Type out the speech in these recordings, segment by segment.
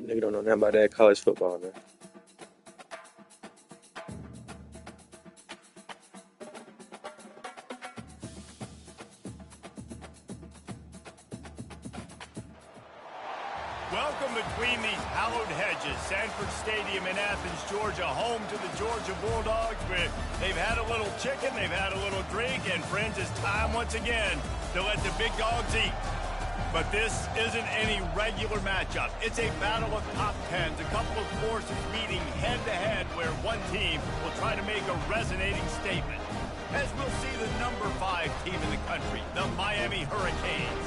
Nigga don't know nothing about that college football, man. Welcome between these hallowed hedges. Sanford Stadium in Athens, Georgia, home to the Georgia Bulldogs. They've had a little chicken, they've had a little drink, and friends, it's time once again to let the big dogs eat. But this isn't any regular matchup. It's a battle of top tens, a couple of forces meeting head-to-head where one team will try to make a resonating statement. As we'll see the number 5 team in the country, the Miami Hurricanes,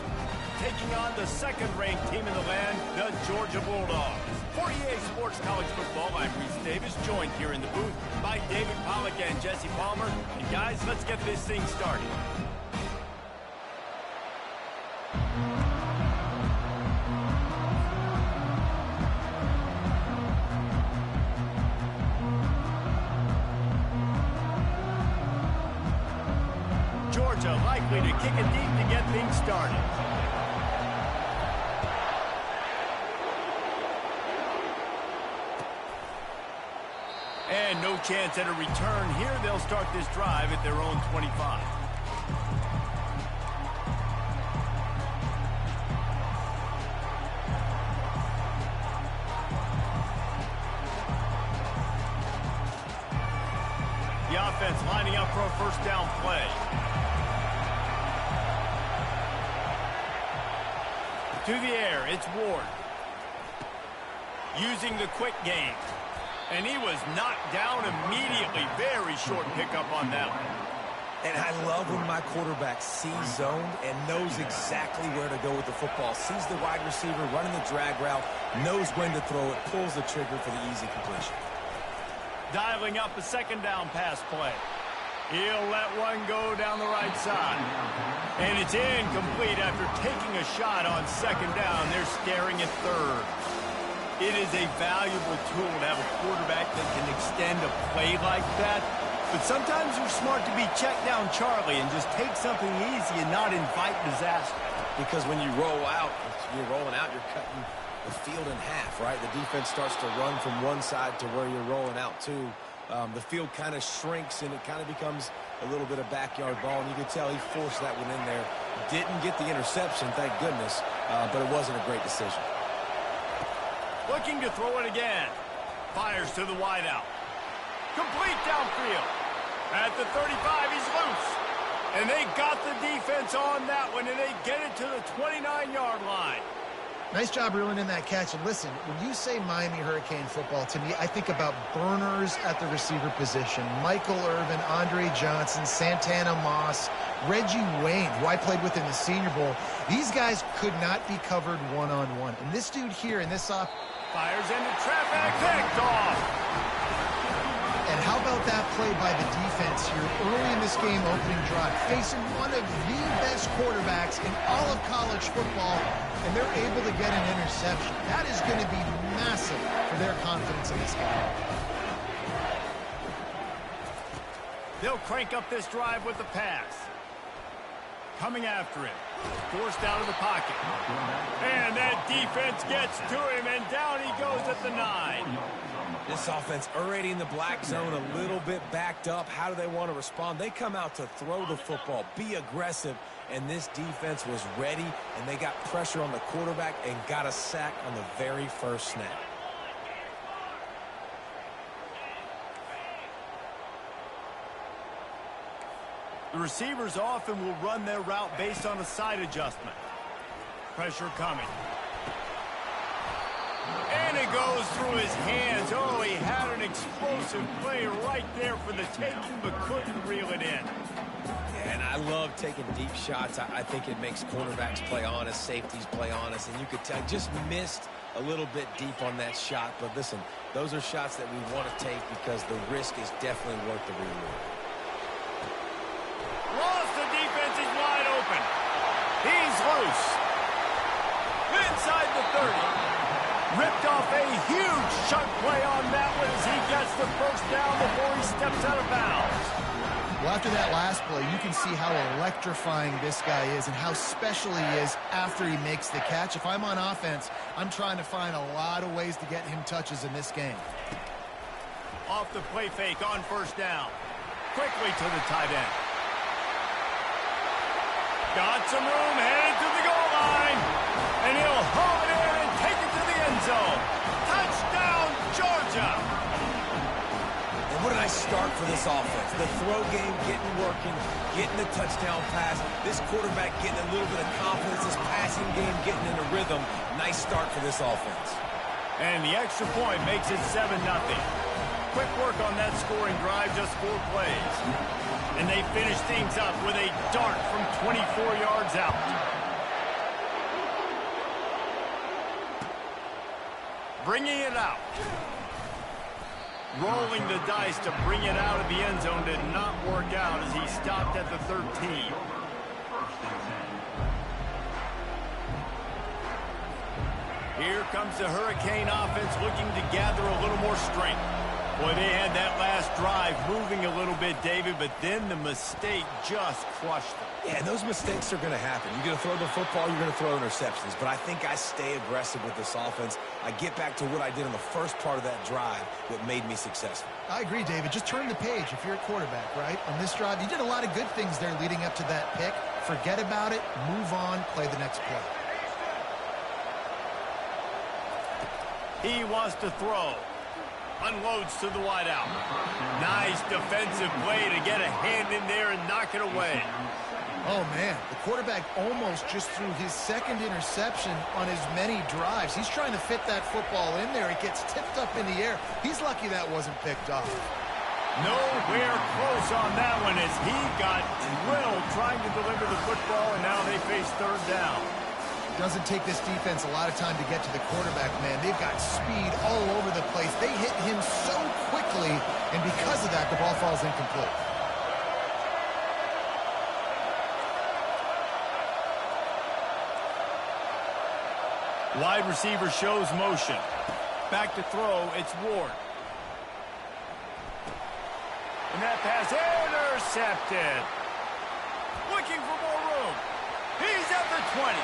taking on the second-ranked team in the land, the Georgia Bulldogs. For EA Sports College Football, I'm Reese Davis, joined here in the booth by David Pollack and Jesse Palmer. And guys, let's get this thing started. Georgia likely to kick it deep to get things started. And no chance at a return here. They'll start this drive at their own 25. The offense lining up for a first down play. To the air, it's Ward. Using the quick game. And he was knocked down immediately. Very short pickup on that one. And I love when my quarterback sees zoned and knows exactly where to go with the football. Sees the wide receiver running the drag route, knows when to throw it, pulls the trigger for the easy completion. Dialing up a second down pass play. He'll let one go down the right side. And it's incomplete after taking a shot on second down. They're staring at third. It is a valuable tool to have a quarterback that can extend a play like that. But sometimes you're smart to be check down Charlie and just take something easy and not invite disaster. Because when you roll out, you're rolling out, you're cutting the field in half, right? The defense starts to run from one side to where you're rolling out to. The field kind of shrinks and it kind of becomes a little bit of backyard ball. And you can tell he forced that one in there. Didn't get the interception, thank goodness, but it wasn't a great decision. Looking to throw it again. Fires to the wideout. Complete downfield. At the 35, he's loose. And they got the defense on that one, and they get it to the 29-yard line. Nice job reeling in that catch. And listen, when you say Miami Hurricane football, to me, I think about burners at the receiver position. Michael Irvin, Andre Johnson, Santana Moss, Reggie Wayne, who I played with in the Senior Bowl. These guys could not be covered one-on-one. And this dude here in this fires into traffic, picked off. And how about that play by the defense here early in this game opening drive, facing one of the best quarterbacks in all of college football, and they're able to get an interception. That is going to be massive for their confidence in this game. They'll crank up this drive with the pass. Coming after him. Forced out of the pocket. And that defense gets to him, and down he goes at the 9. This offense already in the black zone, a little bit backed up. How do they want to respond? They come out to throw the football, be aggressive, and this defense was ready, and they got pressure on the quarterback and got a sack on the very first snap. The receivers often will run their route based on a side adjustment. Pressure coming. And it goes through his hands. Oh, he had an explosive play right there for the taking, but couldn't reel it in. And I love taking deep shots. I think it makes cornerbacks play honest, safeties play honest, and you could tell just missed a little bit deep on that shot. But listen, those are shots that we want to take because the risk is definitely worth the reward. Lost the defense, he's wide open. He's loose. Inside the 30. Ripped off a huge chunk play on that one as he gets the first down before he steps out of bounds. Well, after that last play, you can see how electrifying this guy is and how special he is after he makes the catch. If I'm on offense, I'm trying to find a lot of ways to get him touches in this game. Off the play fake on first down. Quickly to the tight end. Got some room, headed to the goal line. And he'll haul it in and take it to the end zone. Touchdown, Georgia! And what a nice start for this offense. The throw game getting working, getting the touchdown pass. This quarterback getting a little bit of confidence. This passing game getting in a rhythm. Nice start for this offense. And the extra point makes it 7-0. Quick work on that scoring drive, just 4 plays. And they finish things up with a dart from 24 yards out. Bringing it out. Rolling the dice to bring it out of the end zone did not work out as he stopped at the 13. Here comes the Hurricane offense looking to gather a little more strength. Boy, they had that last drive moving a little bit, David, but then the mistake just crushed them. Yeah, those mistakes are going to happen. You're going to throw the football, you're going to throw interceptions. But I think I stay aggressive with this offense. I get back to what I did in the first part of that drive that made me successful. I agree, David. Just turn the page if you're a quarterback, right? On this drive, you did a lot of good things there leading up to that pick. Forget about it, move on, play the next play. He wants to throw. Unloads to the wideout. Nice defensive play to get a hand in there and knock it away. Oh, man, the quarterback almost just threw his second interception on as many drives. He's trying to fit that football in there. It gets tipped up in the air. He's lucky that wasn't picked off. Nowhere close on that one as he got drilled trying to deliver the football, and now they face third down. Doesn't take this defense a lot of time to get to the quarterback, man. They've got speed all over the place. They hit him so quickly, and because of that, the ball falls incomplete. Wide receiver shows motion. Back to throw, it's Ward. And that pass intercepted. Looking for more room. He's at the 20.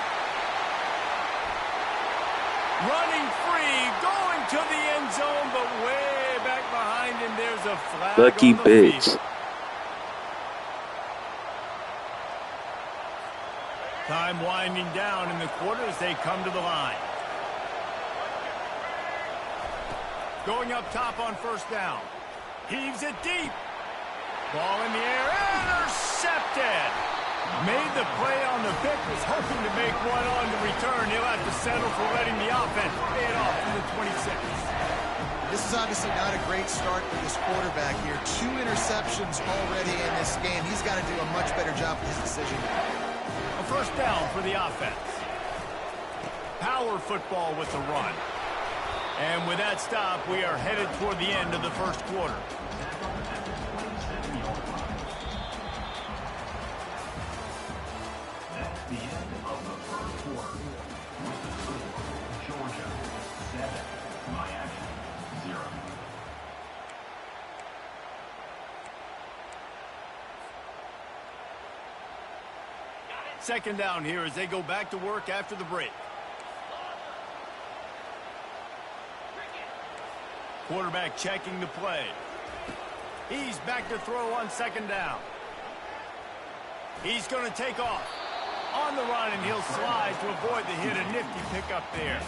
Running free, going to the end zone, but way back behind him, there's a flag Lucky on the bitch. field. Time winding down in the quarter as they come to the line. Going up top on first down. Heaves it deep. Ball in the air, intercepted. Made the play on the pick, was hoping to make one on the return. He'll have to settle for letting the offense pay it off from the 26. This is obviously not a great start for this quarterback here. 2 interceptions already in this game. He's got to do a much better job with his decision. A first down for the offense. Power football with the run. And with that stop, we are headed toward the end of the first quarter. Second down here as they go back to work after the break. Quarterback checking the play. He's back to throw on second down. He's going to take off. On the run, and he'll slide to avoid the hit. A nifty pickup there.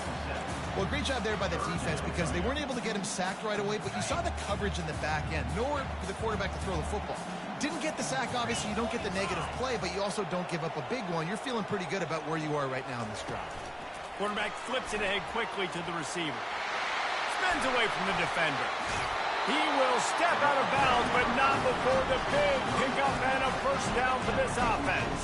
Well, great job there by the defense because they weren't able to get him sacked right away, but you saw the coverage in the back end. Nowhere for the quarterback to throw the football. Didn't get the sack, obviously. You don't get the negative play, but you also don't give up a big one. You're feeling pretty good about where you are right now in this drive. Quarterback flips it ahead quickly to the receiver. Spins away from the defender. He will step out of bounds, but not before the big pickup and a first down for this offense.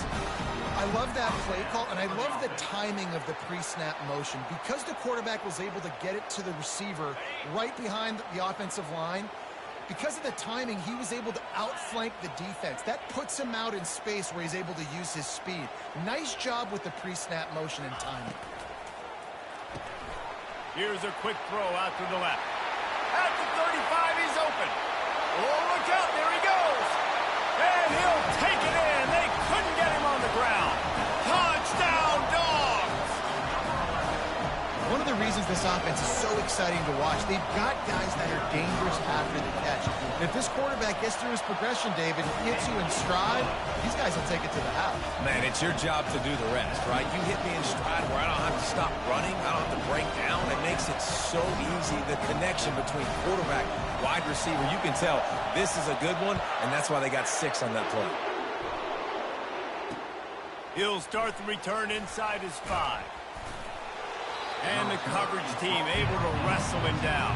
I love that play call, and I love the timing of the pre-snap motion. Because the quarterback was able to get it to the receiver right behind the offensive line, because of the timing, he was able to outflank the defense. That puts him out in space where he's able to use his speed. Nice job with the pre-snap motion and timing. Here's a quick throw out to the left. At the 35, he's open. Oh, look out, there he goes. And and he'll take it in. They couldn't get him on the ground. Touchdown, Dogs! One of the reasons this offense is so exciting to watch, they've got guys that are dangerous after the catch. And if this quarterback gets through his progression, David, hits you in stride, these guys will take it to the house. Man, it's your job to do the rest, right? You hit me in stride where I don't have to stop running. I don't have to break down. It makes it so easy. The connection between quarterback, wide receiver, you can tell this is a good one, and that's why they got 6 on that play. He'll start the return inside his 5. And the coverage team able to wrestle him down.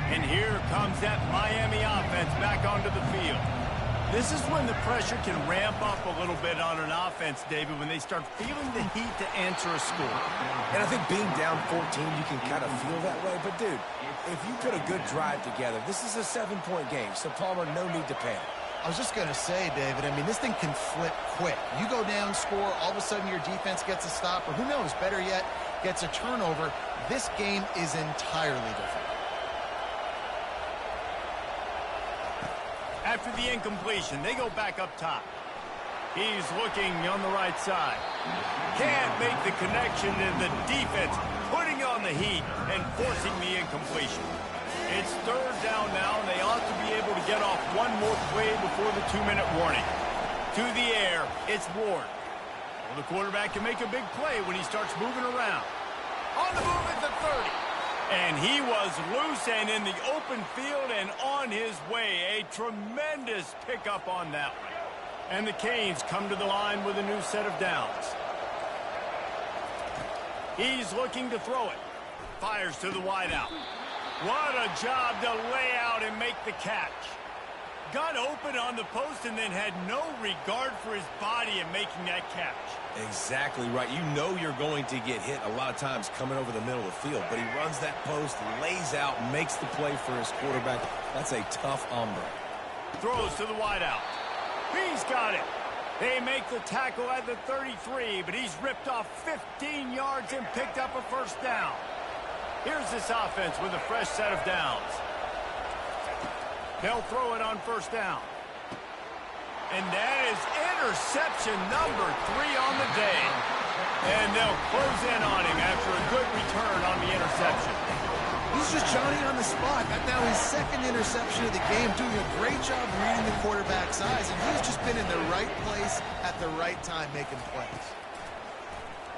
And here comes that Miami offense back onto the field. This is when the pressure can ramp up a little bit on an offense, David, when they start feeling the heat to answer a score. And I think being down 14, you can kind of feel that way. But, dude, if you put a good drive together, this is a 7-point game. So, Palmer, no need to panic. I was just going to say, David, I mean, this thing can flip quick. You go down, score, all of a sudden your defense gets a stop, or who knows, better yet, gets a turnover. This game is entirely different. After the incompletion, they go back up top. He's looking on the right side. Can't make the connection, and the defense putting on the heat and forcing the incompletion. It's 3rd down now, and they ought to be able to get off one more play before the 2-minute warning. To the air, it's Ward. Well, the quarterback can make a big play when he starts moving around. On the move at the 30. And he was loose and in the open field and on his way. A tremendous pickup on that one. And the Canes come to the line with a new set of downs. He's looking to throw it. Fires to the wideout. What a job to lay out and make the catch. Got open on the post and then had no regard for his body in making that catch. Exactly right. You know you're going to get hit a lot of times coming over the middle of the field, but he runs that post, lays out, makes the play for his quarterback. That's a tough hombre. Throws to the wideout. He's got it. They make the tackle at the 33, but he's ripped off 15 yards and picked up a 1st down. Here's this offense with a fresh set of downs. They'll throw it on 1st down. And that is interception number 3 on the day. And they'll close in on him after a good return on the interception. He's just Johnny on the spot. Got now his 2nd interception of the game, doing a great job reading the quarterback's eyes, and he's just been in the right place at the right time making plays.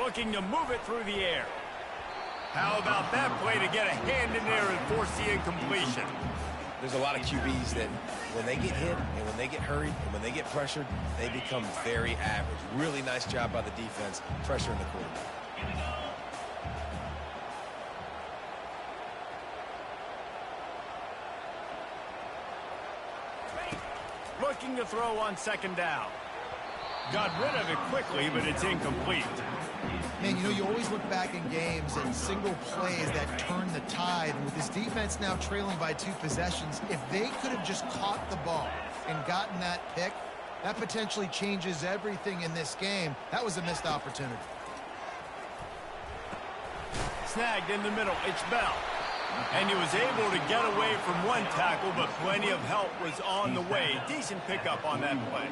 Looking to move it through the air. How about that play to get a hand in there and force the incompletion? There's a lot of QBs that when they get hit and when they get hurried and when they get pressured, they become very average. Really nice job by the defense, pressuring the quarterback. Looking to throw on 2nd down. Got rid of it quickly, but it's incomplete. Man, you know, you always look back in games at single plays that turn the tide. And with this defense now trailing by 2 possessions, if they could have just caught the ball and gotten that pick, that potentially changes everything in this game. That was a missed opportunity. Snagged in the middle. It's Bell. And he was able to get away from one tackle, but plenty of help was on the way. Decent pickup on that play.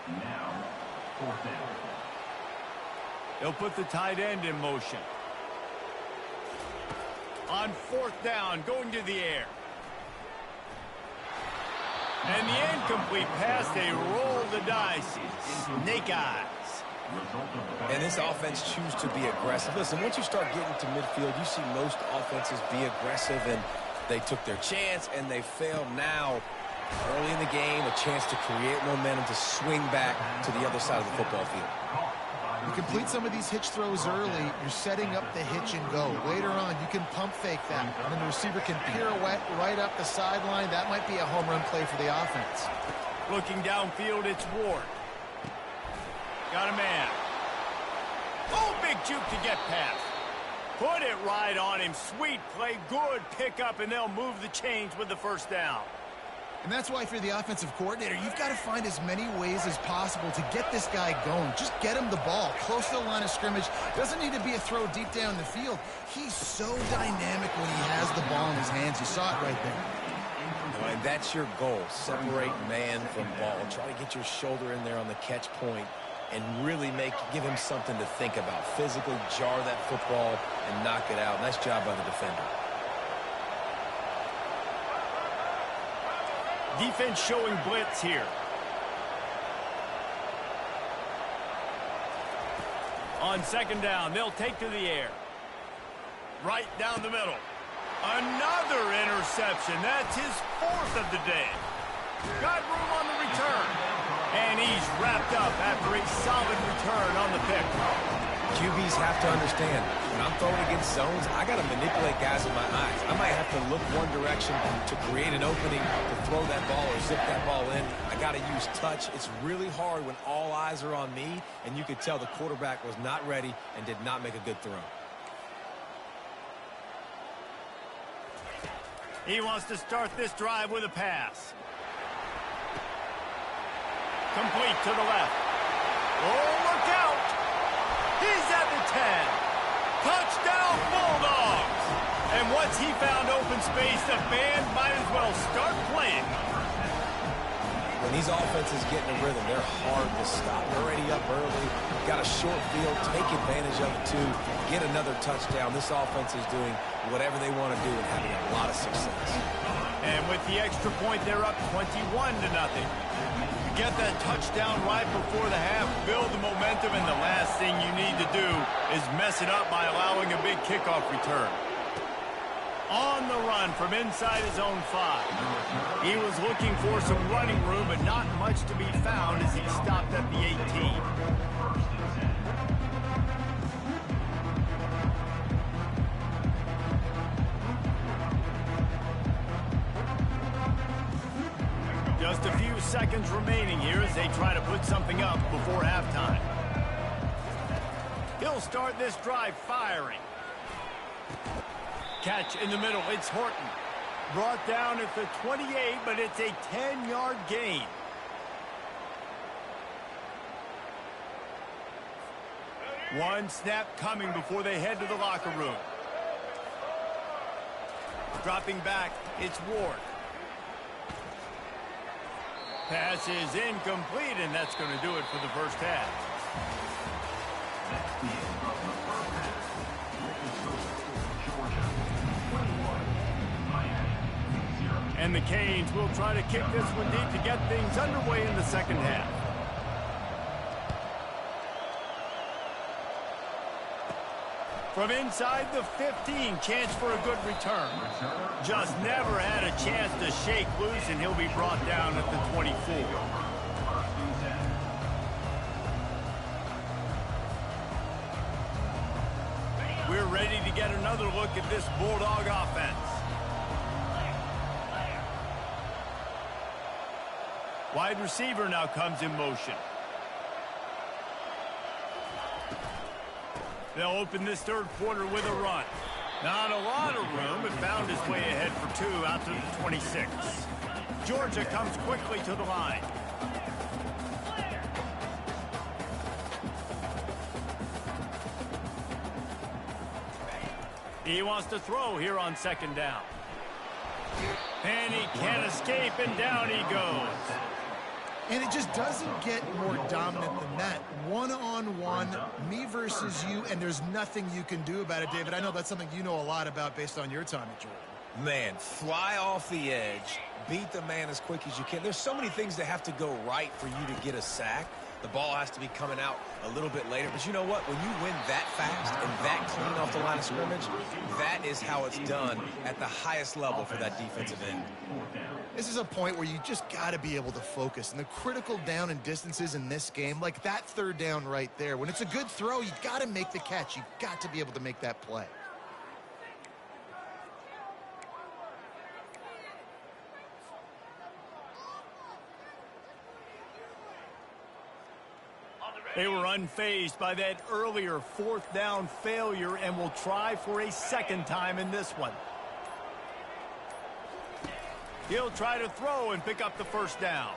Now, 4th down. They'll put the tight end in motion. On 4th down, going to the air. And the incomplete pass, they roll the dice. Snake eyes. And this offense choose to be aggressive. Listen, once you start getting to midfield, you see most offenses be aggressive, and they took their chance, and they failed now. Early in the game, a chance to create momentum, to swing back to the other side of the football field. You complete some of these hitch throws early, you're setting up the hitch and go. Later on, you can pump fake that, and then the receiver can pirouette right up the sideline. That might be a home run play for the offense. Looking downfield, it's Ward. Got a man. Oh, big juke to get past. Put it right on him. Sweet play, good pickup, and they'll move the chains with the 1st down. And that's why if you're the offensive coordinator, you've got to find as many ways as possible to get this guy going. Just get him the ball close to the line of scrimmage. Doesn't need to be a throw deep down the field. He's so dynamic when he has the ball in his hands. You saw it right there. And that's your goal. Separate man from ball. Try to get your shoulder in there on the catch point and really give him something to think about. Physically jar that football and knock it out. Nice job by the defender. Defense showing blitz here. On second down, they'll take to the air. Right down the middle. Another interception. That's his 4th of the day. Got room on the return. And he's wrapped up after a solid return on the pick. QBs have to understand, when I'm throwing against zones, I got to manipulate guys with my eyes. I might have to look one direction to create an opening to throw that ball or zip that ball in. I got to use touch. It's really hard when all eyes are on me, and you could tell the quarterback was not ready and did not make a good throw. He wants to start this drive with a pass. Complete to the left. Oh, look out! He's at the 10. Touchdown, Bulldogs! And once he found open space, the band might as well start playing. When these offenses get in a rhythm, they're hard to stop. They're already up early, got a short field, take advantage of it too, get another touchdown. This offense is doing whatever they want to do and having a lot of success. And with the extra point, they're up 21-0. Get that touchdown right before the half, build the momentum, and the last thing you need to do is mess it up by allowing a big kickoff return. On the run from inside his own 5. He was looking for some running room, but not much to be found as he stopped at the 18. Just a few seconds remaining here as they try to put something up before halftime. He'll start this drive firing. Catch in the middle. It's Horton. Brought down at the 28, but it's a 10-yard gain. One snap coming before they head to the locker room. Dropping back, it's Ward. Pass is incomplete, and that's going to do it for the first half. And the Canes will try to kick this one deep to get things underway in the second half. From inside the 15, chance for a good return. Just never had a chance to shake loose, and he'll be brought down at the 24. We're ready to get another look at this Bulldog offense. Wide receiver now comes in motion. They'll open this third quarter with a run. Not a lot of room, but found his way ahead for 2 out to the 26. Georgia comes quickly to the line. He wants to throw here on second down. And he can't escape, and down he goes. And it just doesn't get more dominant than that. One-on-one, me versus you, and there's nothing you can do about it, David. I know that's something you know a lot about based on your time at Georgia. Man, fly off the edge, beat the man as quick as you can. There's so many things that have to go right for you to get a sack. The ball has to be coming out a little bit later. But you know what? When you win that fast and that clean off the line of scrimmage, that is how it's done at the highest level for that defensive end. This is a point where you just got to be able to focus. And the critical down and distances in this game, like that third down right there, when it's a good throw, you got to make the catch. You've got to be able to make that play. They were unfazed by that earlier fourth down failure and will try for a second time in this one. He'll try to throw and pick up the first down.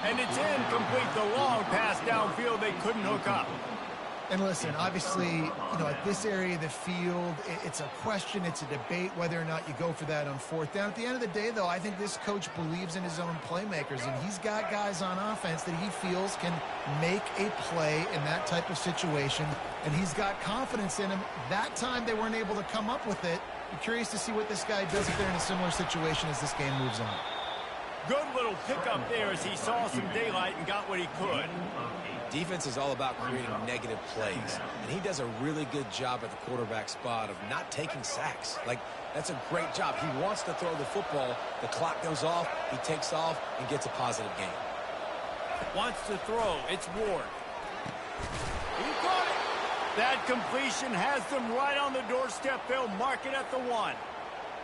And it's incomplete. The long pass downfield they couldn't hook up. And listen, obviously, at this area of the field, it's a question, it's a debate whether or not you go for that on fourth down. At the end of the day, though, I think this coach believes in his own playmakers, and he's got guys on offense that he feels can make a play in that type of situation, and he's got confidence in him. That time they weren't able to come up with it. I'm curious to see what this guy does if they're in a similar situation as this game moves on. Good little pickup there as he saw some daylight and got what he could. Defense is all about creating negative plays, and he does a really good job at the quarterback spot of not taking sacks. That's a great job. He wants to throw the football. The clock goes off, he takes off, and gets a positive gain. Wants to throw. It's Ward. He got it. That completion has them right on the doorstep. They'll mark it at the 1.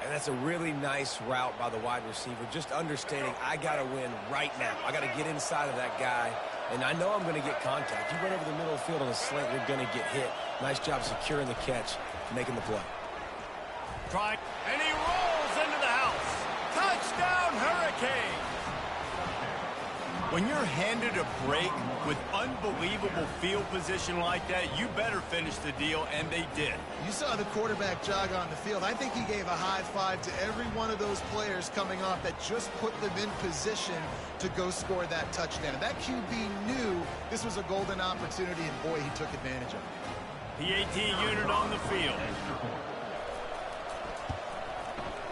And that's a really nice route by the wide receiver, just understanding I got to win right now. I got to get inside of that guy, and I know I'm going to get contact. You run over the middle of the field on a slant, you're going to get hit. Nice job securing the catch, making the play. Try, and he rolls into the house. Touchdown, Hurricane! When you're handed a break with unbelievable field position like that, you better finish the deal, and they did. You saw the quarterback jog on the field. I think he gave a high five to every one of those players coming off that just put them in position to go score that touchdown. That QB knew this was a golden opportunity, and boy, he took advantage of it. PAT unit on the field.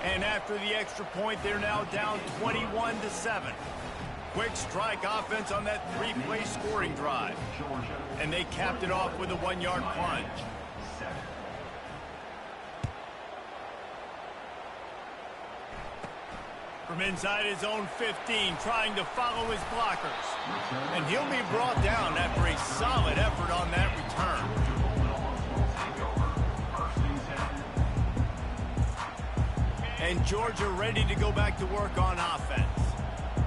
And after the extra point, they're now down 21-7. Quick strike offense on that 3-play scoring drive. And they capped it off with a 1-yard plunge. From inside his own 15, trying to follow his blockers. And he'll be brought down after a solid effort on that return. And Georgia ready to go back to work on offense.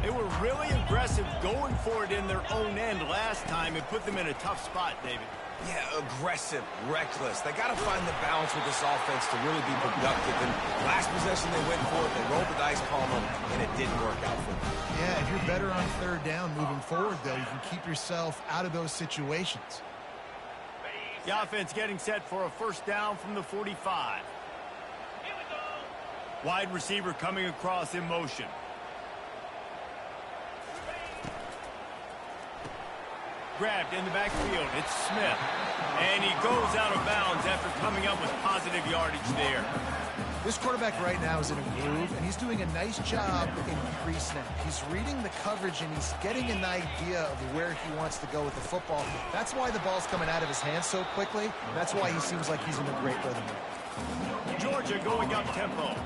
They were really aggressive going for it in their own end last time. It put them in a tough spot, David. Yeah, aggressive, reckless. They got to find the balance with this offense to really be productive. And last possession they went for it, they rolled the dice, Palmer, and it didn't work out for them. Yeah, if you're better on third down moving forward, though, you can keep yourself out of those situations. The offense getting set for a first down from the 45. Wide receiver coming across in motion. Grabbed in the backfield. It's Smith. And he goes out of bounds after coming up with positive yardage there. This quarterback right now is in a groove, and he's doing a nice job in pre-snap. He's reading the coverage, and he's getting an idea of where he wants to go with the football. That's why the ball's coming out of his hands so quickly. That's why he seems like he's in a great rhythm. Georgia going up tempo.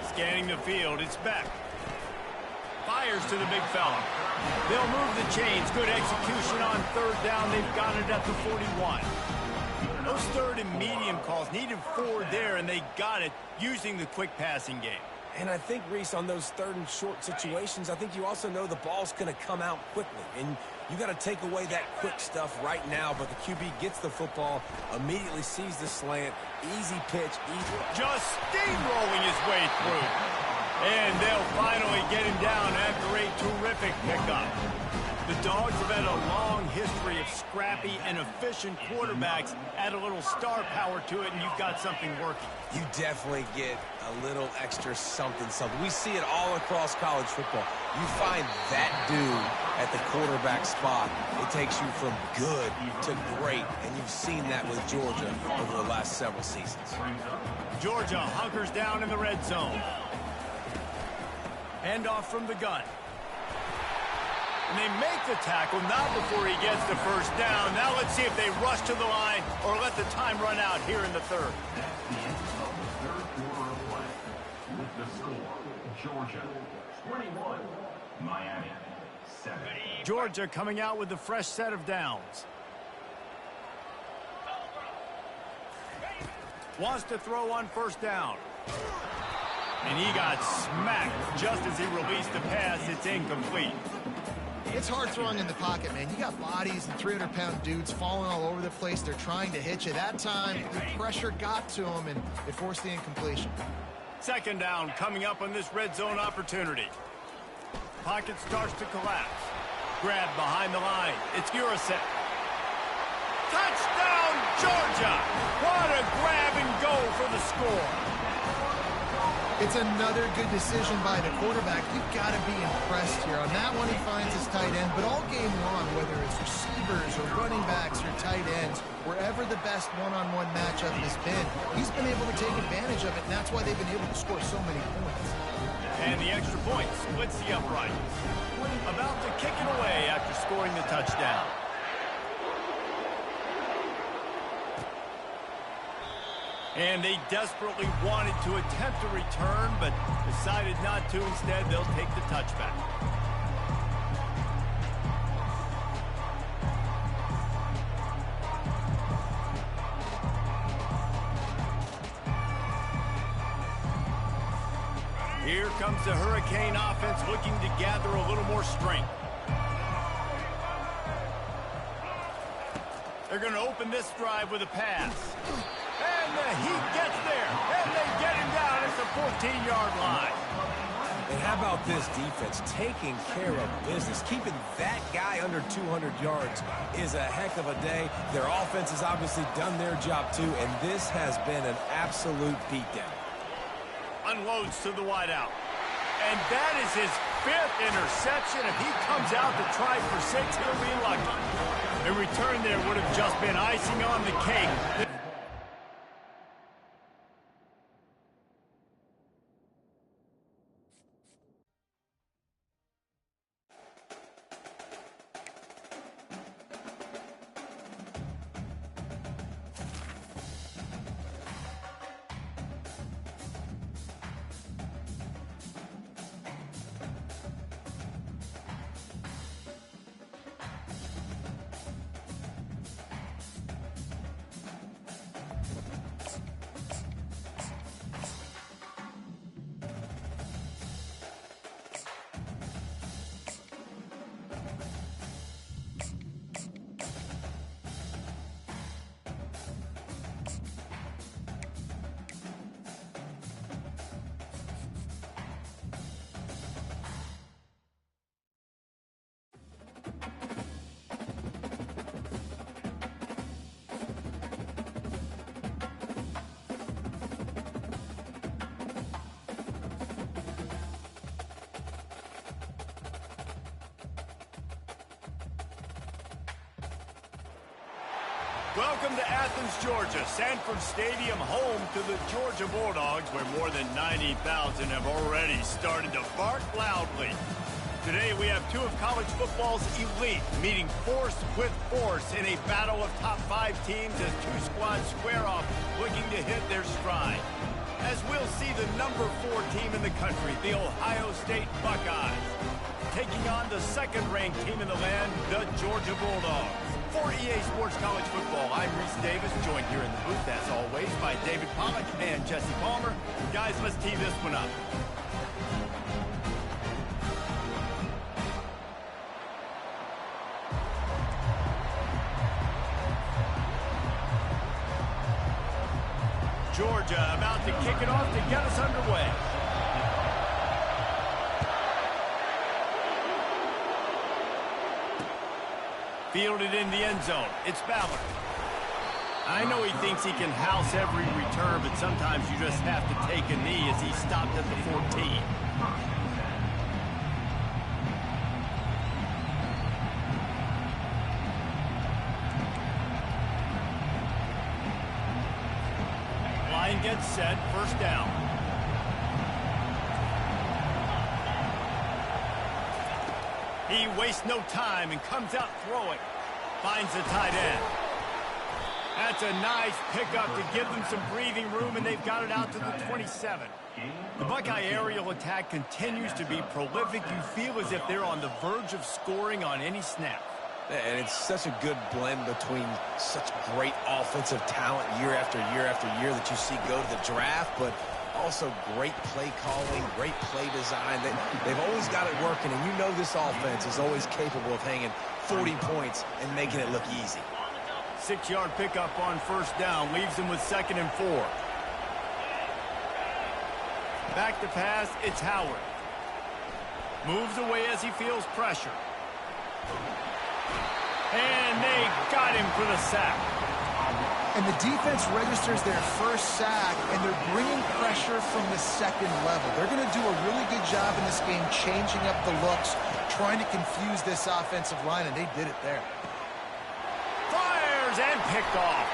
Scanning the field. It's Beck. Fires to the big fella. They'll move the chains. Good execution on third down. They've got it at the 41. Those third and medium calls needed 4 there, and they got it using the quick passing game. And I think, Reese, on those third and short situations, I think you also know the ball's going to come out quickly. And you got to take away that quick stuff right now. But the QB gets the football, immediately sees the slant, easy pitch, easy. Just steamrolling his way through. And they'll finally get him down after a terrific pickup. The Dogs have had a long history of scrappy and efficient quarterbacks. Add a little star power to it, and you've got something working. You definitely get a little extra something. We see it all across college football. You find that dude at the quarterback spot. It takes you from good to great, and you've seen that with Georgia over the last several seasons. Georgia hunkers down in the red zone. Handoff from the gun. And they make the tackle, not before he gets the first down. Now let's see if they rush to the line or let the time run out here in the third. That's the end of the third quarter of play. With the score, Georgia 21, Miami 7. Georgia coming out with a fresh set of downs. Wants to throw on first down. And he got smacked just as he released the pass. It's incomplete. It's hard throwing in the pocket, man. You got bodies and 300-pound dudes falling all over the place. They're trying to hit you. That time, the pressure got to them, and it forced the incompletion. Second down coming up on this red zone opportunity. Pocket starts to collapse. Grab behind the line. It's Urasek. Touchdown, Georgia! What a grab and go for the score. It's another good decision by the quarterback. You've got to be impressed here. On that one, he finds his tight end. But all game long, whether it's receivers or running backs or tight ends, wherever the best one-on-one matchup has been, he's been able to take advantage of it, and that's why they've been able to score so many points. And the extra point splits the uprights. About to kick it away after scoring the touchdown. And they desperately wanted to attempt a return, but decided not to. Instead, they'll take the touchback. Here comes the Hurricane offense looking to gather a little more strength. They're going to open this drive with a pass. And the Heat gets there, and they get him down at the 14-yard line. And how about this defense taking care of business? Keeping that guy under 200 yards is a heck of a day. Their offense has obviously done their job too, and this has been an absolute beatdown. Unloads to the wideout. And that is his 5th interception. If he comes out to try for 6, he'll be lucky. A return there would have just been icing on the cake. Welcome to Athens, Georgia, Sanford Stadium, home to the Georgia Bulldogs, where more than 90,000 have already started to bark loudly. Today we have two of college football's elite meeting force with force in a battle of top 5 teams as two squads square off, looking to hit their stride. As we'll see the number 4 team in the country, the Ohio State Buckeyes, taking on the second-ranked team in the land, the Georgia Bulldogs. For EA Sports College Football, I'm Reese Davis, joined here in the booth, as always, by David Pollack and Jesse Palmer. Guys, let's tee this one up. Georgia about to kick it off to get us underway. Fielded in the end zone. It's Ballard. I know he thinks he can house every return, but sometimes you just have to take a knee as he stopped at the 14. Line gets set. First down. He wastes no time and comes out throwing. Finds the tight end. That's a nice pickup to give them some breathing room, and they've got it out to the 27. The Buckeye aerial attack continues to be prolific. You feel as if they're on the verge of scoring on any snap. And it's such a good blend between such great offensive talent year after year after year that you see go to the draft, but Also, great play calling, great play design. They've always got it working, and you know this offense is always capable of hanging 40 points and making it look easy. 6-yard pickup on first down leaves them with 2nd and 4. Back to pass, it's Howard. Moves away as he feels pressure. And they got him for the sack. And the defense registers their first sack, and they're bringing pressure from the second level. They're going to do a really good job in this game changing up the looks, trying to confuse this offensive line, and they did it there. Fires and picked off.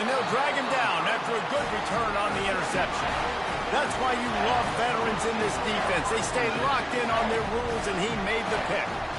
And they'll drag him down after a good return on the interception. That's why you love veterans in this defense. They stay locked in on their rules, and he made the pick.